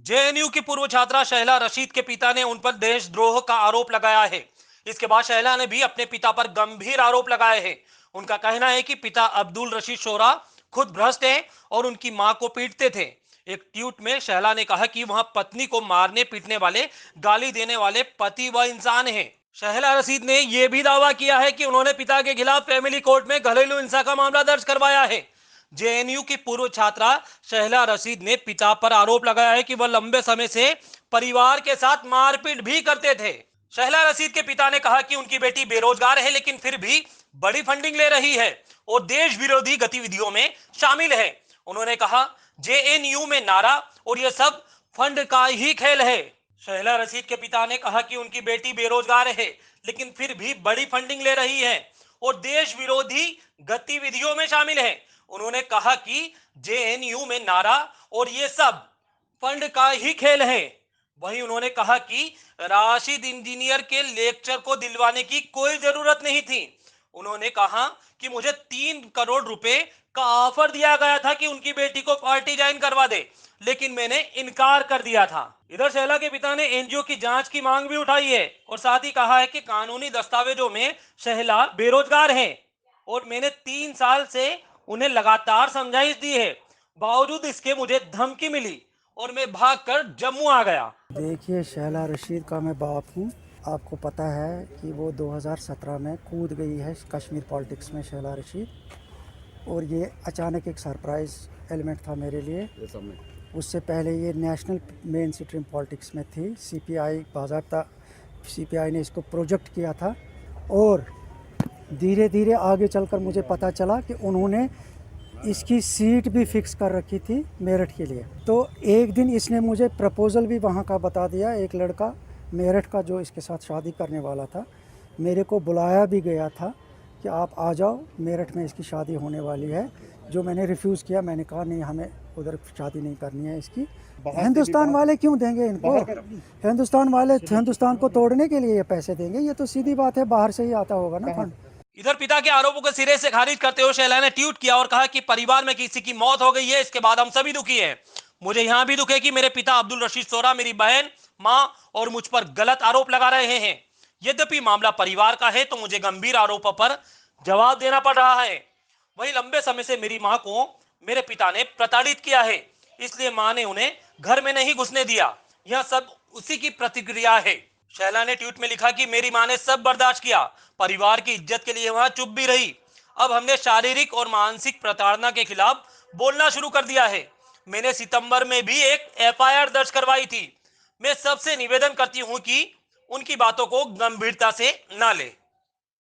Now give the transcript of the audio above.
JNU की पूर्व छात्रा शहला रशीद के पिता ने उन पर देशद्रोह का आरोप लगाया है। इसके बाद शहला ने भी अपने पिता पर गंभीर आरोप लगाए हैं। उनका कहना है कि पिता अब्दुल रशीद शोरा खुद भ्रष्ट हैं और उनकी मां को पीटते थे। एक ट्वीट में शहला ने कहा कि वह पत्नी को मारने पीटने वाले, गाली देने वाले पति व इंसान हैं। शहला रशीद ने यह भी दावा किया है कि उन्होंने पिता के खिलाफ फैमिली कोर्ट में घरेलू हिंसा का मामला दर्ज करवाया है। जेएनयू की पूर्व छात्रा शहला रशीद ने पिता पर आरोप लगाया है कि वह लंबे समय से परिवार के साथ मारपीट भी करते थे। शहला रशीद के पिता ने कहा कि उनकी बेटी बेरोजगार है लेकिन फिर भी बड़ी फंडिंग ले रही है और देश विरोधी गतिविधियों में शामिल है। उन्होंने कहा, जेएनयू में नारा और यह सब फंड का ही खेल है। शहला रशीद के पिता ने कहा कि उनकी बेटी बेरोजगार है लेकिन फिर भी बड़ी फंडिंग ले रही है और देश विरोधी गतिविधियों में शामिल है। उन्होंने कहा कि जेएनयू में नारा और ये सब फंड का ही खेल है। वहीं उन्होंने कहा कि राशिद इंजीनियर के लेक्चर को दिलवाने की कोई जरूरत नहीं थी। उन्होंने कहा कि मुझे 3 करोड़ रुपए का ऑफर दिया गया था कि उनकी बेटी को पार्टी ज्वाइन करवा दे, लेकिन मैंने इनकार कर दिया था। इधर शहला के पिता ने एनजीओ की जांच की मांग भी उठाई है और साथ ही कहा है कि कानूनी दस्तावेजों में शहला बेरोजगार हैं और मैंने 3 साल से उन्हें लगातार समझाइश दी है, बावजूद इसके मुझे धमकी मिली और मैं भागकर जम्मू आ गया। देखिए, शहला रशीद का मैं बाप हूँ। आपको पता है कि वो 2017 में कूद गई है कश्मीर पॉलिटिक्स में शहला रशीद, और ये अचानक एक सरप्राइज़ एलिमेंट था मेरे लिए। उससे पहले ये नेशनल मेन स्ट्रीम पॉलिटिक्स में थी। सीपीआई बाज़ाब्ता सीपीआई ने इसको प्रोजेक्ट किया था और धीरे धीरे आगे चलकर मुझे पता चला कि उन्होंने इसकी सीट भी फिक्स कर रखी थी मेरठ के लिए। तो एक दिन इसने मुझे प्रपोज़ल भी वहाँ का बता दिया। एक लड़का मेरठ का जो इसके साथ शादी करने वाला था, मेरे को बुलाया भी गया था कि आप आ जाओ, मेरठ में इसकी शादी होने वाली है। जो मैंने रिफ्यूज़ किया, मैंने कहा नहीं, हमें उधर शादी नहीं करनी है इसकी। हिंदुस्तान वाले क्यों देंगे इनको? हिंदुस्तान वाले हिंदुस्तान को तोड़ने के लिए ये पैसे देंगे? ये तो सीधी बात है, बाहर से ही आता होगा ना फंड। इधर पिता के आरोपों को सिरे से खारिज करते हुए शहला ने ट्वीट किया और कहा कि परिवार में किसी की मौत हो गई है, इसके बाद हम सभी दुखी हैं। मुझे यहां भी दुख है कि मेरे पिता अब्दुल रशीद शोरा मेरी बहन, मां और मुझ पर गलत आरोप लगा रहे हैं। यद्यपि मामला परिवार का है तो मुझे गंभीर आरोपों पर जवाब देना पड़ रहा है। वहीं लंबे समय से मेरी मां को मेरे पिता ने प्रताड़ित किया है, इसलिए मां ने उन्हें घर में नहीं घुसने दिया। यह सब उसी की प्रतिक्रिया है। शहला ने ट्वीट में लिखा कि मेरी मां ने सब बर्दाश्त किया, परिवार की इज्जत के लिए वहां चुप भी रही। अब हमने शारीरिक और मानसिक प्रताड़ना के खिलाफ बोलना शुरू कर दिया है। मैंने सितंबर में भी एक एफआईआर दर्ज करवाई थी। मैं सबसे निवेदन करती हूं कि उनकी बातों को गंभीरता से ना ले।